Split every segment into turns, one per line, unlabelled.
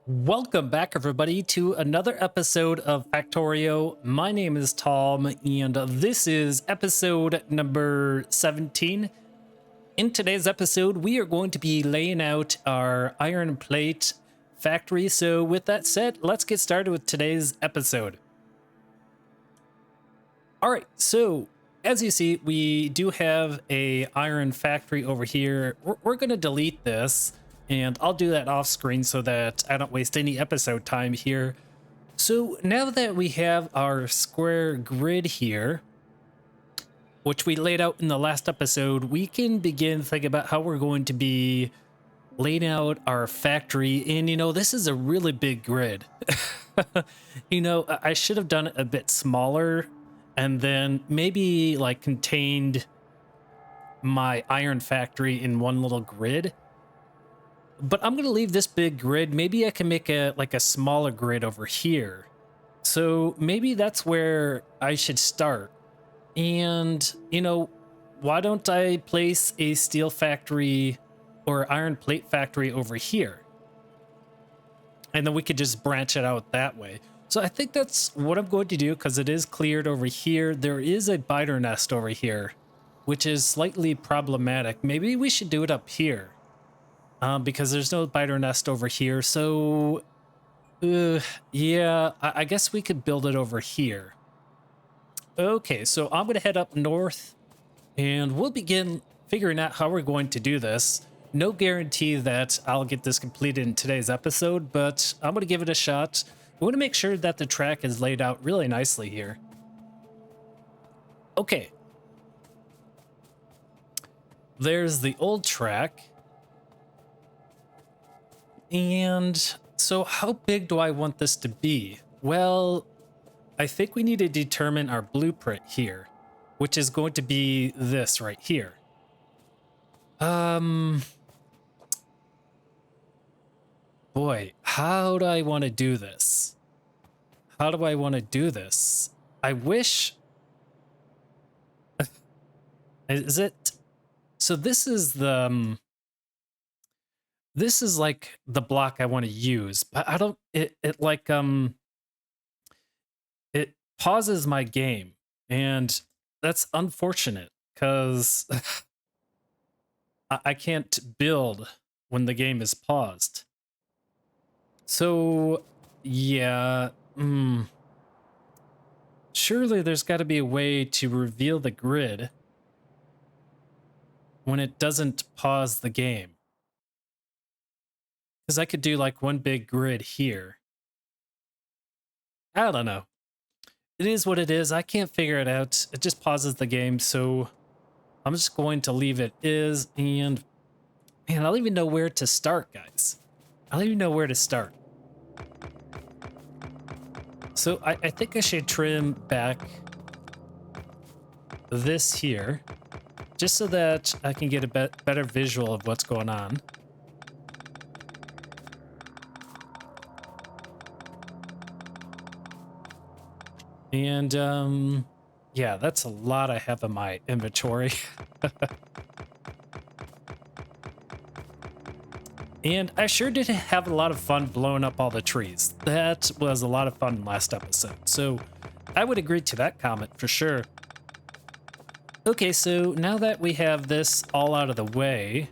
Welcome back, everybody, to another episode of Factorio. My name is Tom, and this is episode number 17. In today's episode, we are going to be laying out our iron plate factory. So with that said, let's get started with today's episode. All right, so as you see, we do have a iron factory over here. We're going to delete this. And I'll do that off screen so that I don't waste any episode time here. So now that we have our square grid here, which we laid out in the last episode, we can begin thinking about how we're going to be laying out our factory. And, this is a really big grid. I should have done it a bit smaller and then maybe like contained my iron factory in one little grid. But I'm going to leave this big grid. Maybe I can make a smaller grid over here. So maybe that's where I should start. And, why don't I place a steel factory or iron plate factory over here? And then we could just branch it out that way. So I think that's what I'm going to do because it is cleared over here. There is a biter nest over here, which is slightly problematic. Maybe we should do it up here. Because there's no biter nest over here. So, yeah, I guess we could build it over here. Okay, so I'm going to head up north and we'll begin figuring out how we're going to do this. No guarantee that I'll get this completed in today's episode, but I'm going to give it a shot. We want to make sure that the track is laid out really nicely here. Okay. There's the old track. And so how big do I want this to be? Well, I think we need to determine our blueprint here, which is going to be this right here. Boy, how do I want to do this? How do I want to do this? I wish... Is it... So this is the... This is like the block I want to use, but I don't, it pauses my game, and that's unfortunate because I can't build when the game is paused. So yeah, surely there's got to be a way to reveal the grid when it doesn't pause the game. Because I could do like one big grid here. I don't know. It is what it is. I can't figure it out. It just pauses the game. So I'm just going to leave it is. And man, I don't even know where to start, guys. I don't even know where to start. So I think I should trim back this here just so that I can get a better visual of what's going on. And, yeah, that's a lot I have in my inventory. And I sure did have a lot of fun blowing up all the trees. That was a lot of fun last episode. So I would agree to that comment for sure. Okay, so now that we have this all out of the way,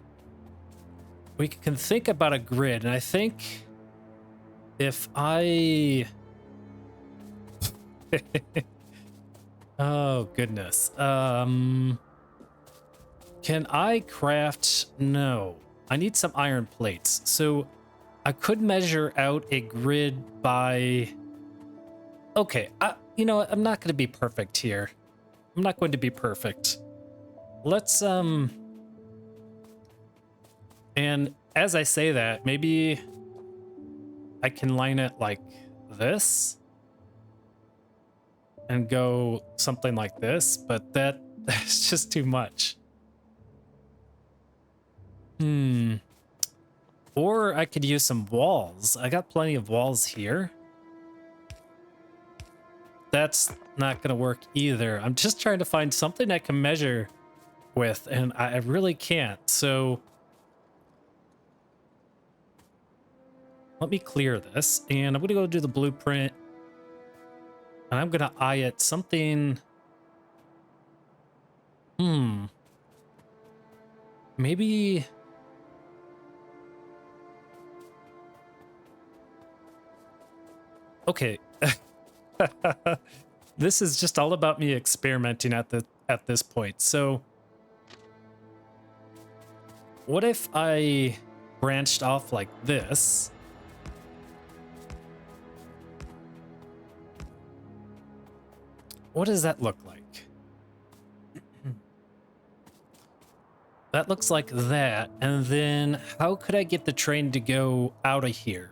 we can think about a grid. And I think if I... Oh goodness. Can I craft? No. I need some iron plates. So I could measure out a grid by... Okay, you know what? I'm not going to be perfect here. I'm not going to be perfect. Let's and as I say that, maybe I can line it like this. And go something like this, but that's just too much. Or I could use some walls. I got plenty of walls here. That's not gonna work either. I'm just trying to find something I can measure with, and I really can't. So let me clear this, and I'm gonna go do the blueprint, and I'm gonna eye it something. Maybe. Okay. This is just all about me experimenting at this point. So what if I branched off like this? What does that look like? That looks like that. And then how could I get the train to go out of here?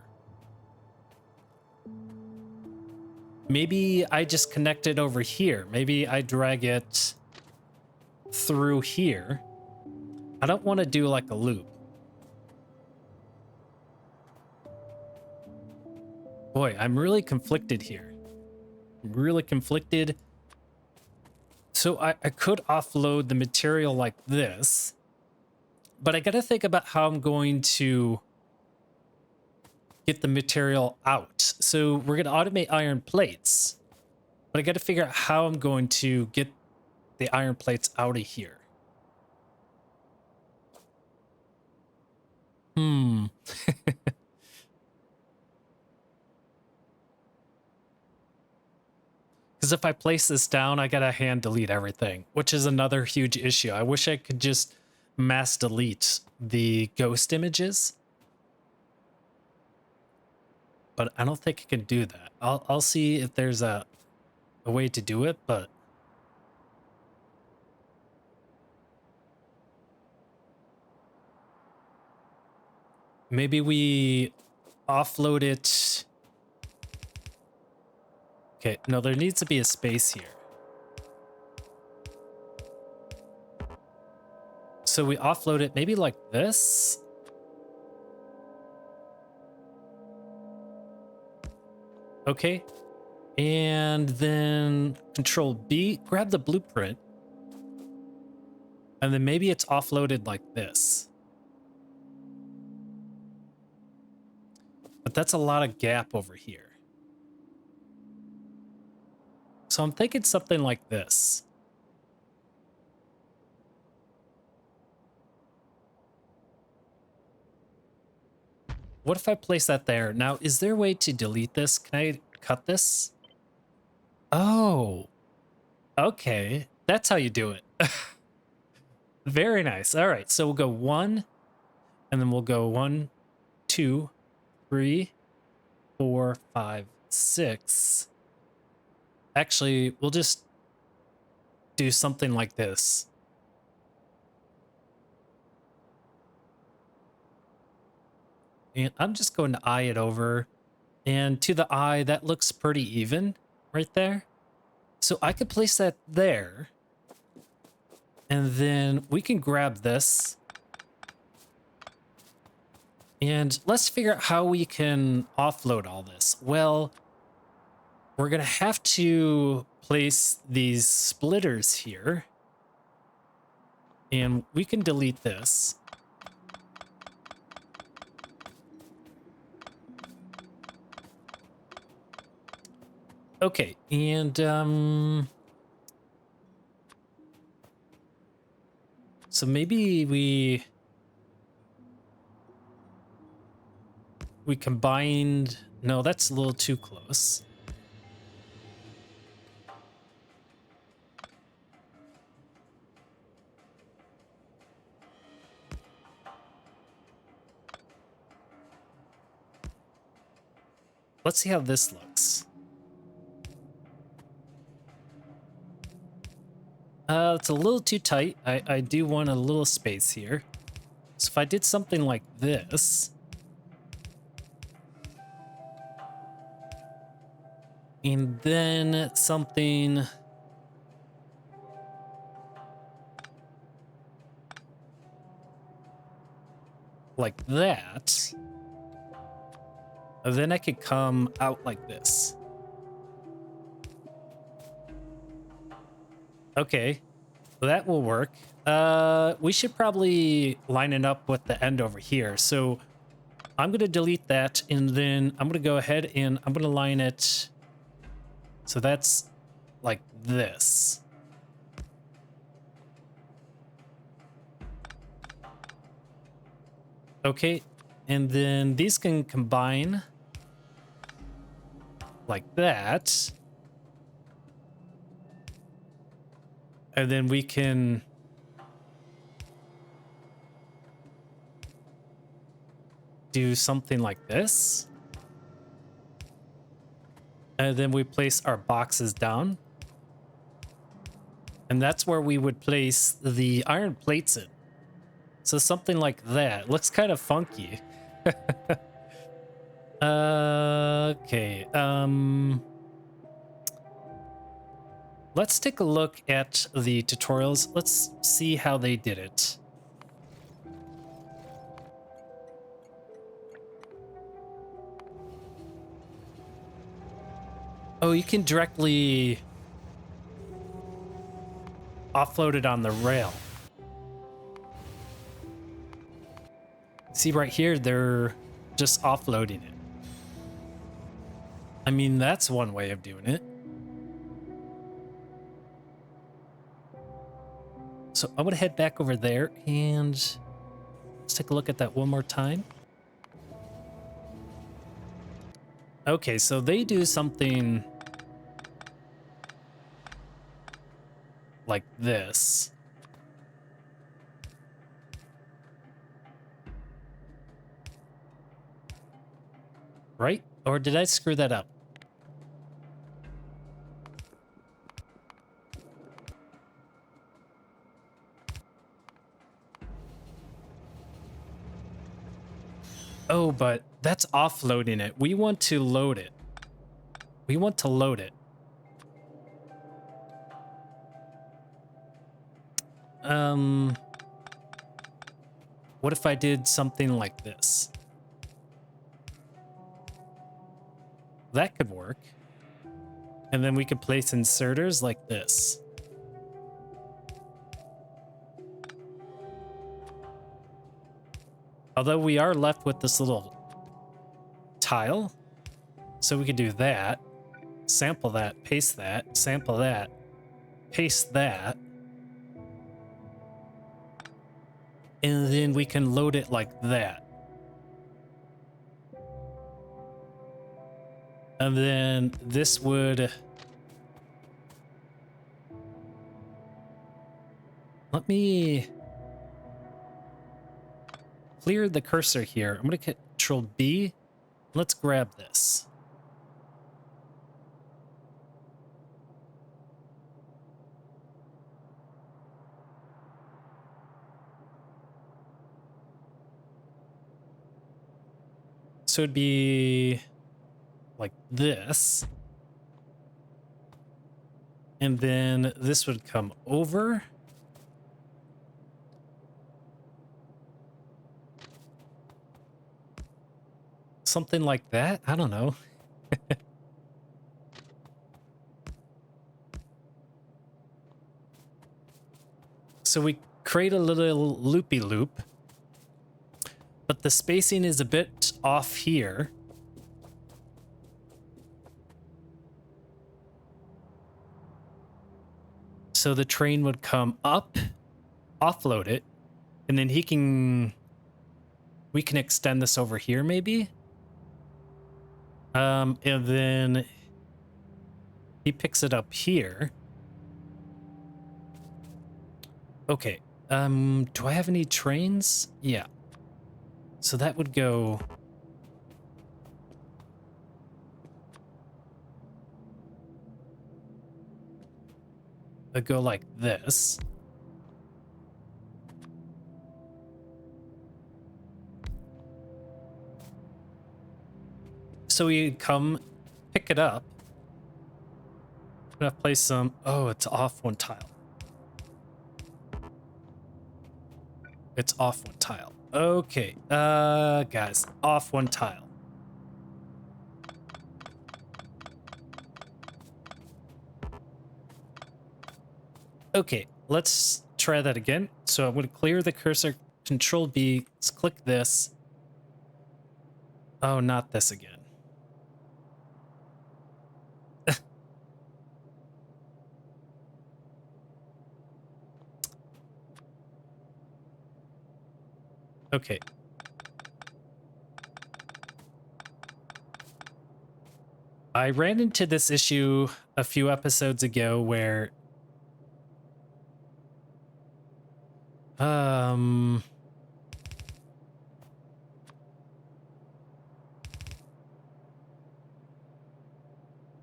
Maybe I just connect it over here. Maybe I drag it through here. I don't want to do like a loop. Boy, I'm really conflicted here. I'm really conflicted. So I could offload the material like this, but I got to think about how I'm going to get the material out. So we're going to automate iron plates, but I got to figure out how I'm going to get the iron plates out of here. Because if I place this down, I gotta hand delete everything, which is another huge issue. I wish I could just mass delete the ghost images, but I don't think I can do that. I'll see if there's a way to do it, but maybe we offload it. Okay, no, there needs to be a space here. So we offload it maybe like this. Okay. And then Control B, grab the blueprint. And then maybe it's offloaded like this. But that's a lot of gap over here. So I'm thinking something like this. What if I place that there? Now, is there a way to delete this? Can I cut this? Oh, okay. That's how you do it. Very nice. All right, so we'll go 1, and then we'll go 1, 2, 3, 4, 5, 6. Actually, we'll just do something like this. And I'm just going to eye it over. And to the eye, that looks pretty even right there. So I could place that there. And then we can grab this. And let's figure out how we can offload all this. Well, we're going to have to place these splitters here. And we can delete this. Okay, and so maybe we combined. No, that's a little too close. Let's see how this looks. It's a little too tight. I do want a little space here. So if I did something like this, and then something like that, then I could come out like this. Okay, that will work. We should probably line it up with the end over here. So I'm going to delete that, and then I'm going to go ahead and I'm going to line it. So that's like this. Okay, and then these can combine like that. And then we can do something like this. And then we place our boxes down. And that's where we would place the iron plates in. So something like that. Looks kind of funky. Okay. Let's take a look at the tutorials. Let's see how they did it. Oh, you can directly offload it on the rail. See right here, they're just offloading it. I mean, that's one way of doing it. So I'm gonna head back over there and let's take a look at that one more time. Okay, so they do something like this. Right? Or did I screw that up? Oh, but that's offloading it. We want to load it. We want to load it. What if I did something like this? That could work. And then we could place inserters like this. Although we are left with this little tile. So we could do that. Sample that, paste that, sample that, paste that. And then we can load it like that. And then this would... Let me clear the cursor here. I'm going to Control B. Let's grab this. So it'd be like this. And then this would come over. Something like that. I don't know. So we create a little loopy loop, but the spacing is a bit off here. So the train would come up, offload it, and then we can extend this over here maybe. And then he picks it up here. Okay. Do I have any trains? Yeah. So that would go... It'd go like this. So we come, pick it up. I'm gonna place some... Oh, it's off one tile. It's off one tile. Okay, guys, off one tile. Okay, let's try that again. So I'm going to clear the cursor, Control B, let's click this. Oh, not this again. Okay. I ran into this issue a few episodes ago where um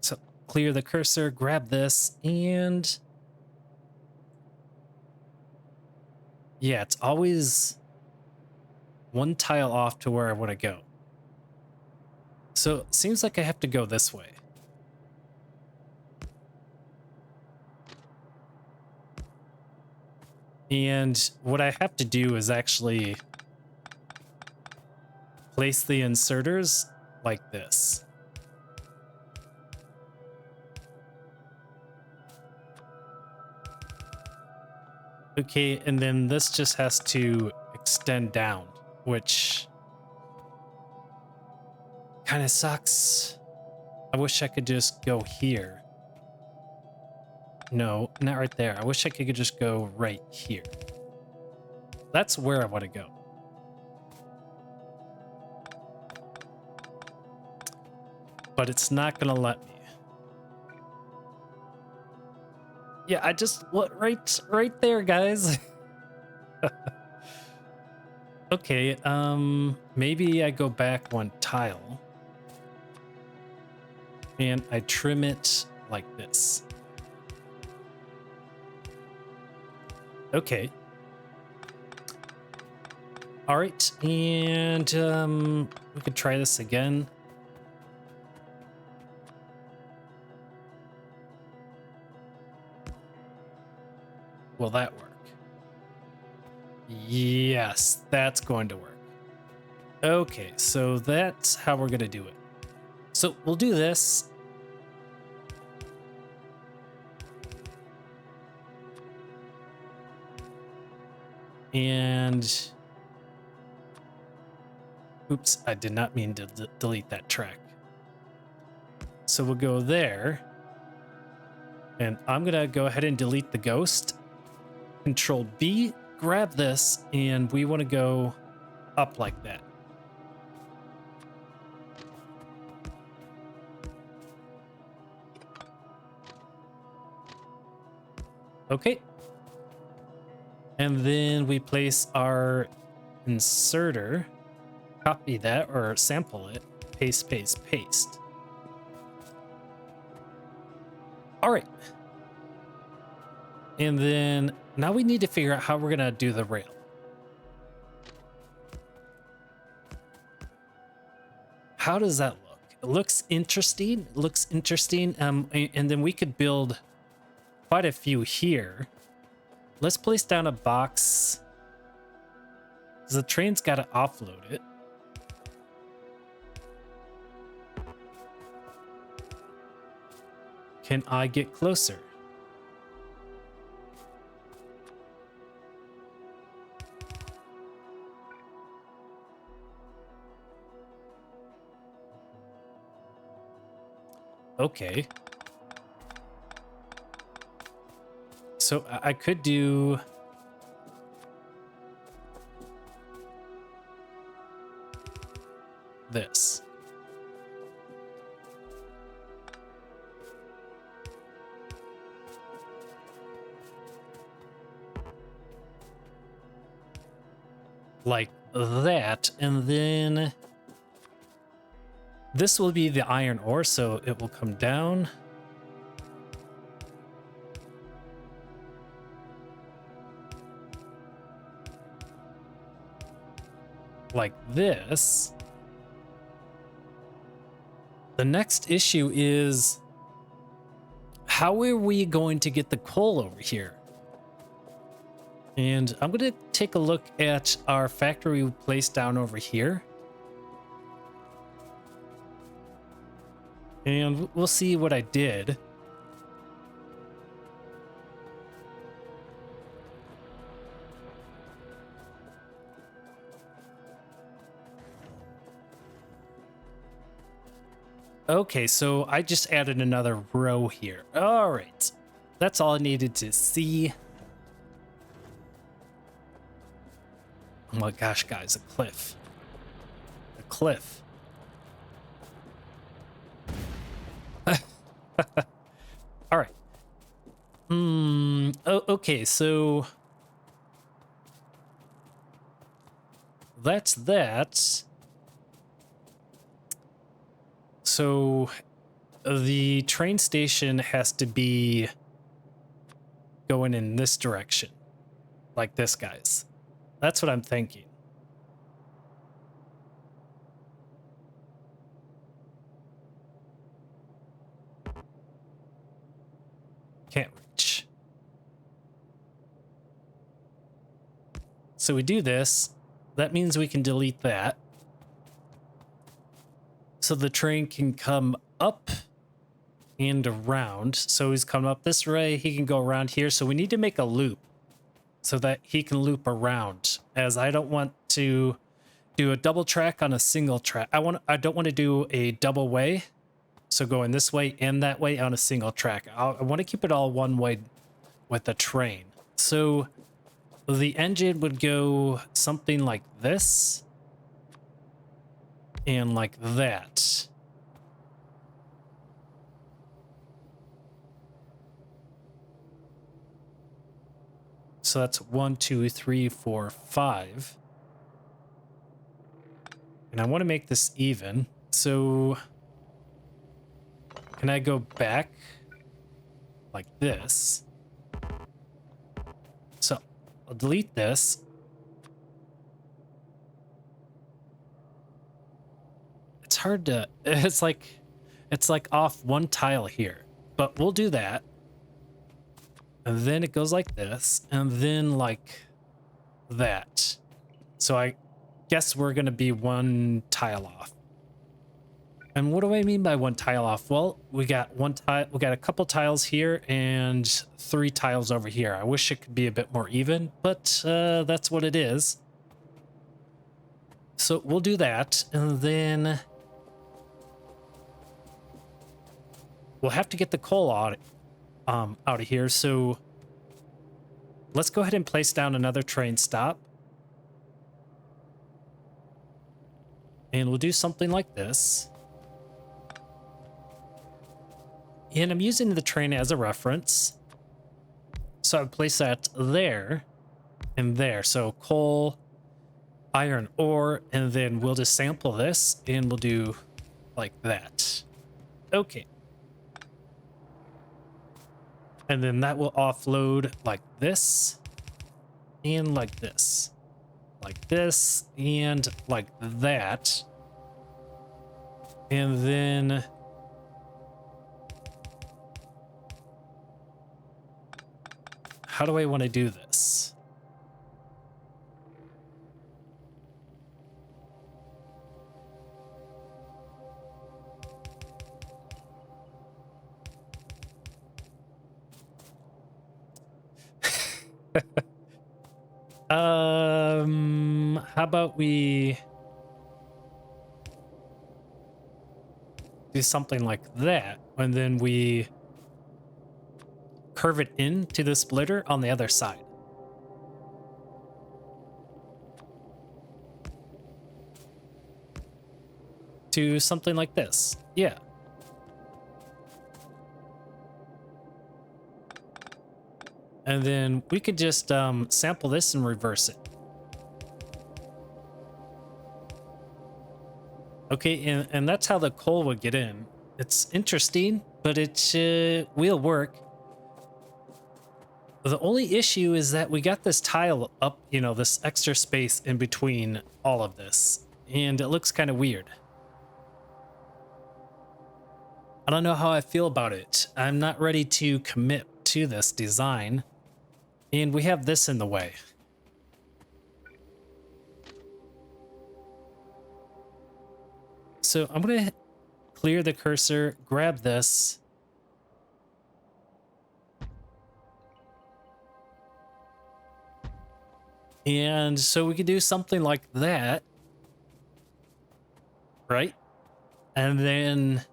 so clear the cursor, grab this, and yeah, it's always one tile off to where I want to go. So it seems like I have to go this way. And what I have to do is actually place the inserters like this. Okay, and then this just has to extend down, which kind of sucks. I wish I could just go here. No, not right there. I wish I could just go right here. That's where I want to go. But it's not going to let me. Yeah, I just right there, guys. Okay, maybe I go back one tile and I trim it like this. Okay. All right, and we could try this again. Will that work? Yes, that's going to work. Okay, so that's how we're gonna do it. So we'll do this. And oops, I did not mean to delete that track. So we'll go there. And I'm gonna go ahead and delete the ghost. Control B, grab this, and we want to go up like that. Okay. And then we place our inserter, copy that or sample it, paste, paste, paste. All right. And then now we need to figure out how we're going to do the rail. How does that look? It looks interesting. It looks interesting. And then we could build quite a few here. Let's place down a box. The train's got to offload it. Can I get closer? Okay. So I could do this. Like that, and then this will be the iron ore, so it will come down. Like this. The next issue is, how are we going to get the coal over here? And I'm going to take a look at our factory we placed down over here. And we'll see what I did. Okay, so I just added another row here. All right. That's all I needed to see. Oh my gosh, guys, a cliff. A cliff. All right. Oh, okay, so that's that. So the train station has to be going in this direction, like this, guys. That's what I'm thinking. Can't reach. So we do this. That means we can delete that. So the train can come up and around. So he's coming up this way. He can go around here. So we need to make a loop so that he can loop around, as I don't want to do a double track on a single track. I don't want to do a double way. So going this way and that way on a single track. I want to keep it all one way with the train. So the engine would go something like this and like that. So that's 1, 2, 3, 4, 5. And I want to make this even. So can I go back like this? So I'll delete this. It's hard to, it's like off one tile here, but we'll do that. And then it goes like this, and then like that. So I guess we're going to be one tile off. And what do I mean by one tile off? Well, we got one tile, we got a couple tiles here and 3 tiles over here. I wish it could be a bit more even, but that's what it is. So we'll do that, and then we'll have to get the coal out of here. So let's go ahead and place down another train stop. And we'll do something like this. And I'm using the train as a reference. So I place that there and there. So coal, iron ore, and then we'll just sample this and we'll do like that. Okay. And then that will offload like this and like this. Like this and like that. And then how do I want to do this? How about we do something like that, and then we curve it into the splitter on the other side. Do something like this. Yeah. And then we could just sample this and reverse it. Okay, and that's how the coal would get in. It's interesting, but it will work. The only issue is that we got this tile up, you know, this extra space in between all of this, and it looks kind of weird. I don't know how I feel about it. I'm not ready to commit to this design, and we have this in the way. So I'm going to clear the cursor, grab this. And so we could do something like that. Right? And then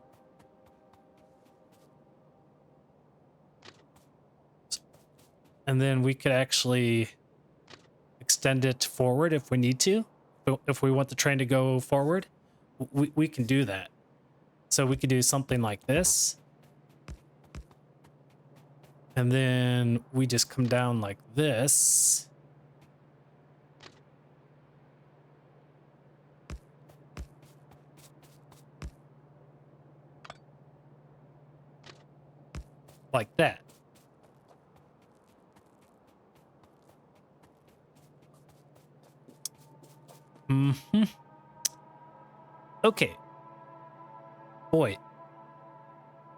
And then we could actually extend it forward if we need to. If we want the train to go forward, we can do that. So we could do something like this. And then we just come down like this. Like that. Mm-hmm. Okay. Boy,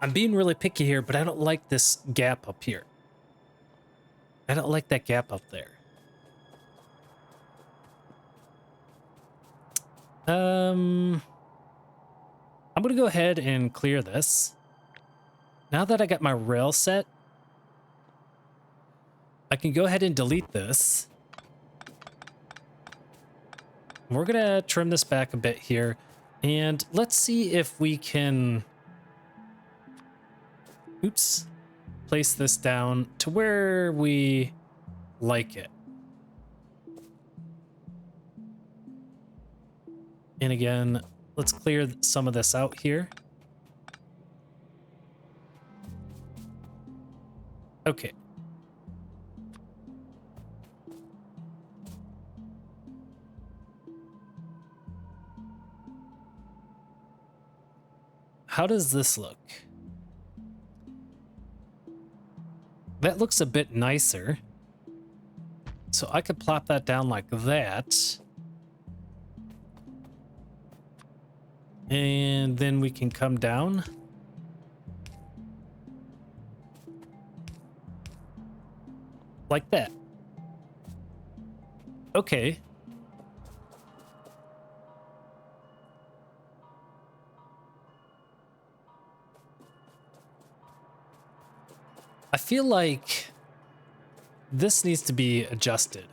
I'm being really picky here, but I don't like this gap up here. I don't like that gap up there. I'm gonna go ahead and clear this. Now that I got my rail set, I can go ahead and delete this. We're gonna trim this back a bit here, and let's see if we can, oops, place this down to where we like it. And again, let's clear some of this out here. Okay. How does this look? That looks a bit nicer. So I could plop that down like that. And then we can come down. Like that. Okay. I feel like this needs to be adjusted.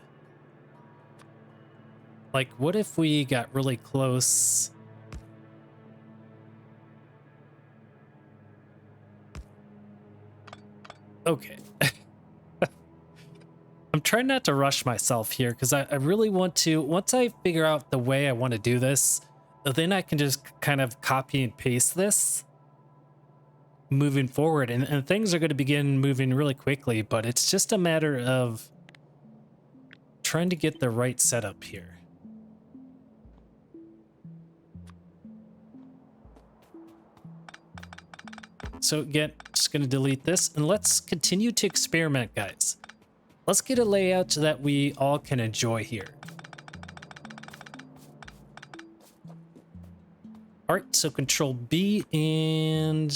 Like, what if we got really close? Okay. I'm trying not to rush myself here because I really want to, once I figure out the way I want to do this, then I can just kind of copy and paste this moving forward. And things are going to begin moving really quickly, but it's just a matter of trying to get the right setup here. So again, just going to delete this and let's continue to experiment, guys. Let's get a layout so that we all can enjoy here. All right, so Control B and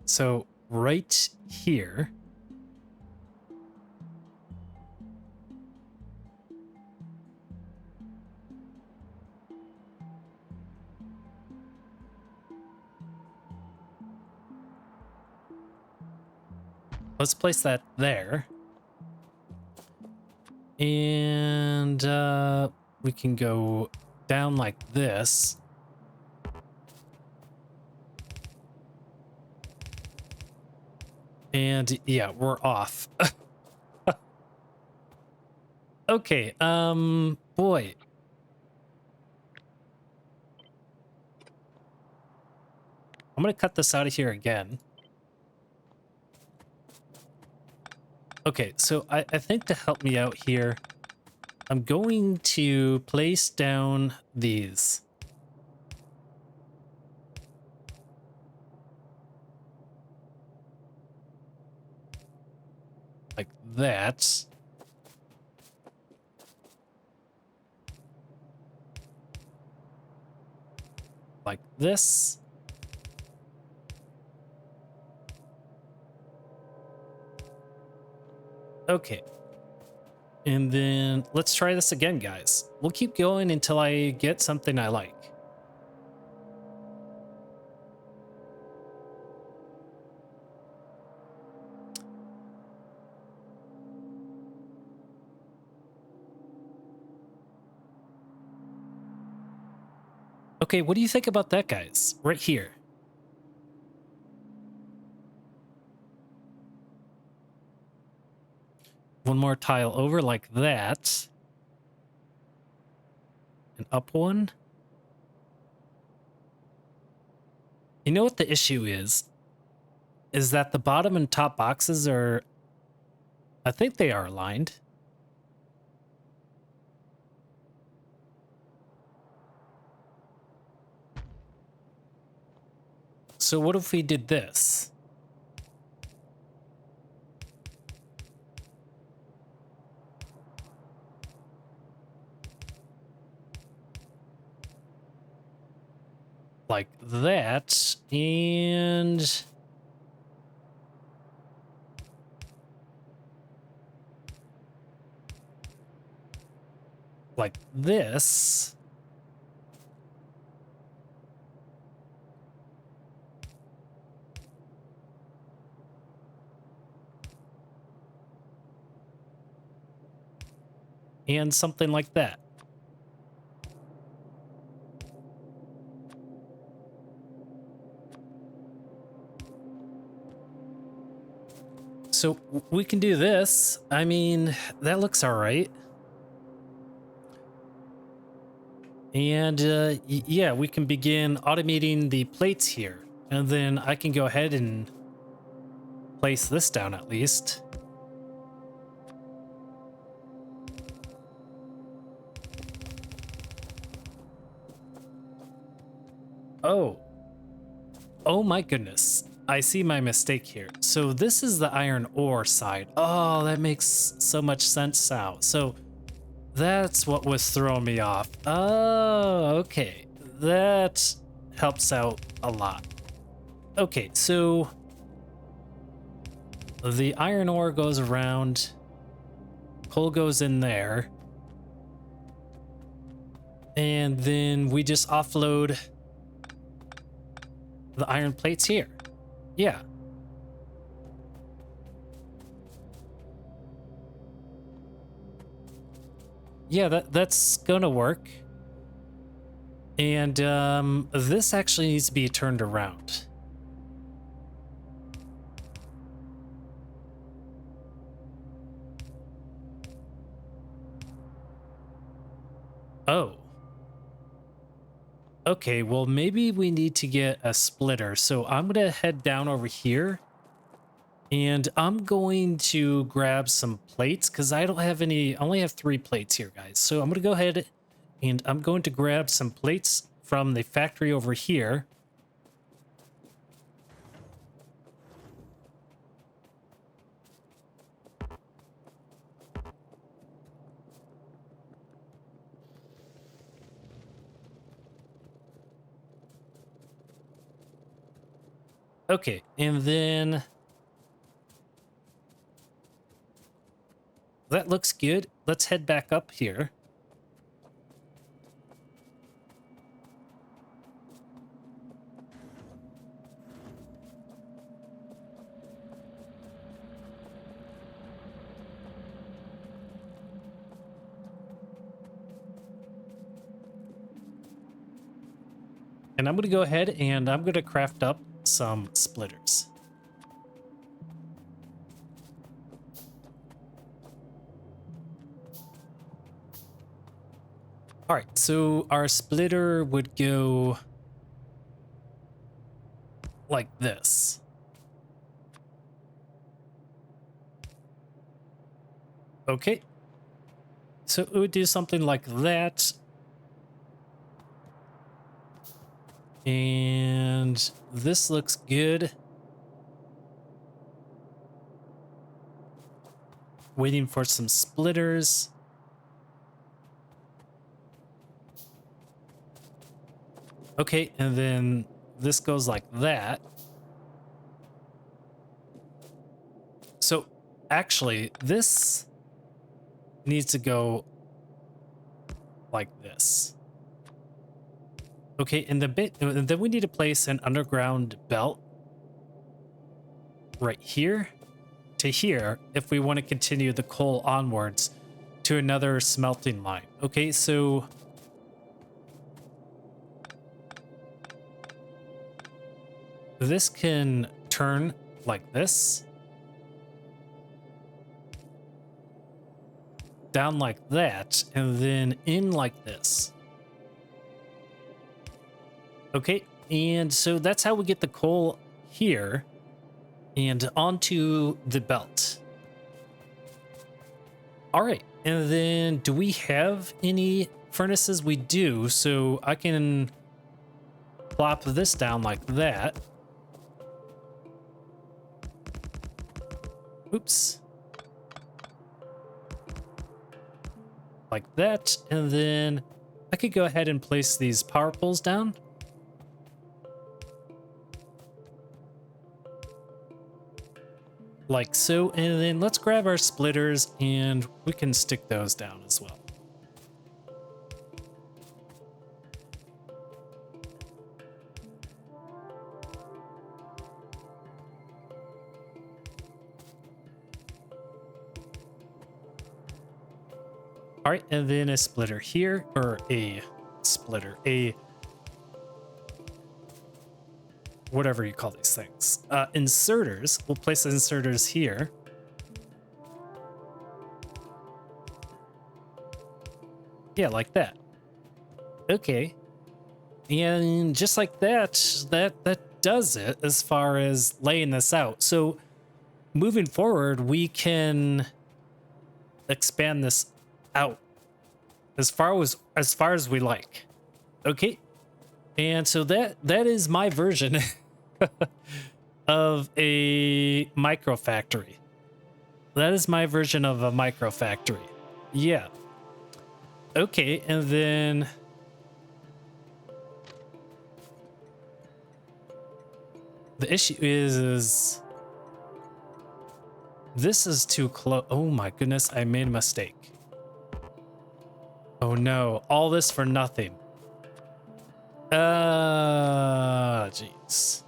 so right here. Let's place that there. And we can go down like this. And yeah, we're off. Okay, boy. I'm gonna cut this out of here again. Okay, so I think to help me out here, I'm going to place down these. Like that. Like this. Okay. And then let's try this again, guys. We'll keep going until I get something I like. Okay, what do you think about that, guys? Right here. One more tile over like that. And up one. You know what the issue is? Is that the bottom and top boxes are... I think they are aligned. So what if we did this? Like that, and... like this. And something like that. So we can do this. I mean, that looks all right. And yeah, we can begin automating the plates here. And then I can go ahead and place this down at least. Oh. Oh my goodness. I see my mistake here. So this is the iron ore side. Oh, that makes so much sense now. So that's what was throwing me off. Oh, okay. That helps out a lot. Okay, so the iron ore goes around. Coal goes in there. And then we just offload the iron plates here. Yeah. Yeah, that's gonna work. And this actually needs to be turned around. Oh. Okay, well, maybe we need to get a splitter. So I'm gonna head down over here. And I'm going to grab some plates because I don't have any. I only have 3 plates here, guys. So I'm going to go ahead and I'm going to grab some plates from the factory over here. Okay, and then that looks good. Let's head back up here. And I'm going to go ahead and I'm going to craft up some splitters. All right, so our splitter would go like this. Okay. So it would do something like that. And this looks good. Waiting for some splitters. Okay, and then this goes like that. So actually, this needs to go like this. Okay, and then we need to place an underground belt right here to here if we want to continue the coal onwards to another smelting line. Okay, so this can turn like this, down like that, and then in like this. Okay, and so that's how we get the coal here and onto the belt. All right, and then do we have any furnaces? We do, so I can plop this down like that. Oops. Like that, and then I could go ahead and place these power poles down. Like so, and then let's grab our splitters and we can stick those down as well. All right, and then a splitter here, or a splitter, whatever you call these things. Inserters, we'll place the inserters here. Yeah, like that. Okay. And just like that, that does it as far as laying this out. So moving forward, we can expand this out as far as we like. Okay. And so that is my version of a micro factory. That is my version of a micro factory. Yeah. Okay, and then the issue is this is too close. Oh my goodness, I made a mistake. Oh no, all this for nothing. Jeez.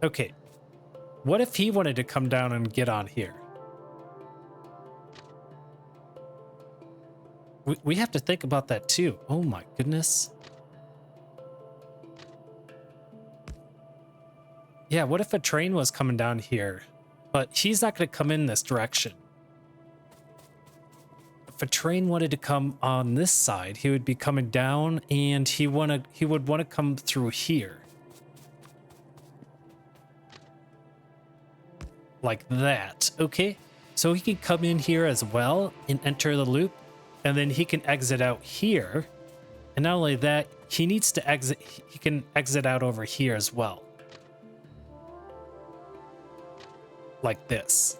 Okay. What if he wanted to come down and get on here? We have to think about that too. Oh my goodness. Yeah, what if a train was coming down here? But he's not going to come in this direction. If a train wanted to come on this side, he would be coming down and he would want to come through here. Like that. Okay. So he can come in here as well and enter the loop, and then he can exit out here. And not only that, he needs to exit, he can exit out over here as well. Like this.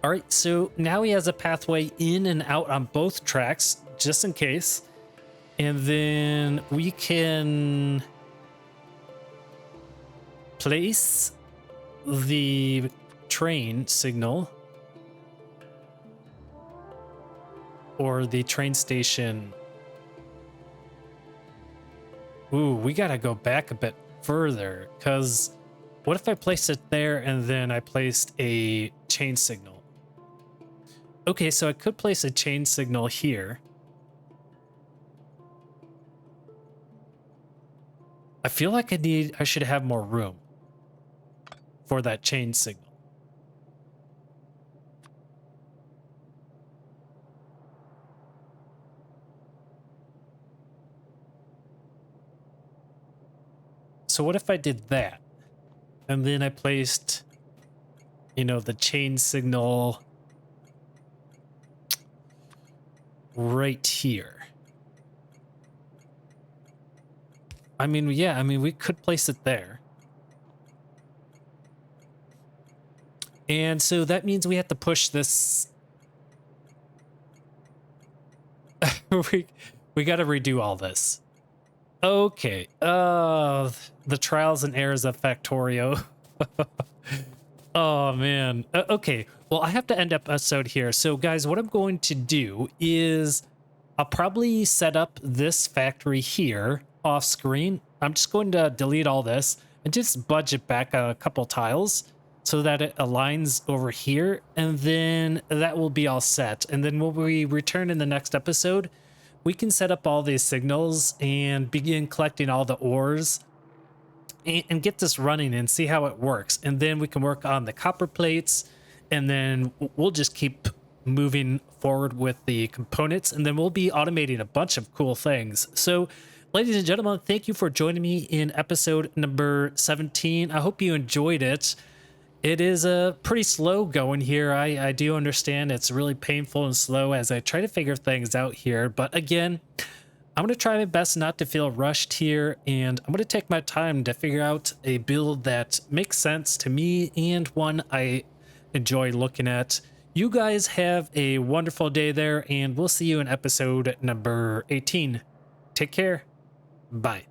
All right, so now he has a pathway in and out on both tracks, just in case. And then we can place the train signal or the train station. Ooh, we gotta go back a bit further, because what if I placed it there and then I placed a chain signal? Okay, so I could place a chain signal here. I feel like I should have more room for that chain signal. So what if I did that? And then I placed, you know, the chain signal right here. I mean, yeah, I mean, we could place it there. And so that means we have to push this. we got to redo all this. Okay. The trials and errors of Factorio. Oh man. Okay. Well, I have to end episode here. So guys, what I'm going to do is I'll probably set up this factory here off screen. I'm just going to delete all this and just budget back a couple tiles so that it aligns over here, and then that will be all set. And then when we return in the next episode, we can set up all these signals and begin collecting all the ores and get this running and see how it works. And then we can work on the copper plates, and then we'll just keep moving forward with the components, and then we'll be automating a bunch of cool things. So, ladies and gentlemen, thank you for joining me in episode number 17. I hope you enjoyed it. It is pretty slow going here. I do understand it's really painful and slow as I try to figure things out here. But again, I'm going to try my best not to feel rushed here, and I'm going to take my time to figure out a build that makes sense to me and one I enjoy looking at. You guys have a wonderful day there, and we'll see you in episode number 18. Take care. Bye.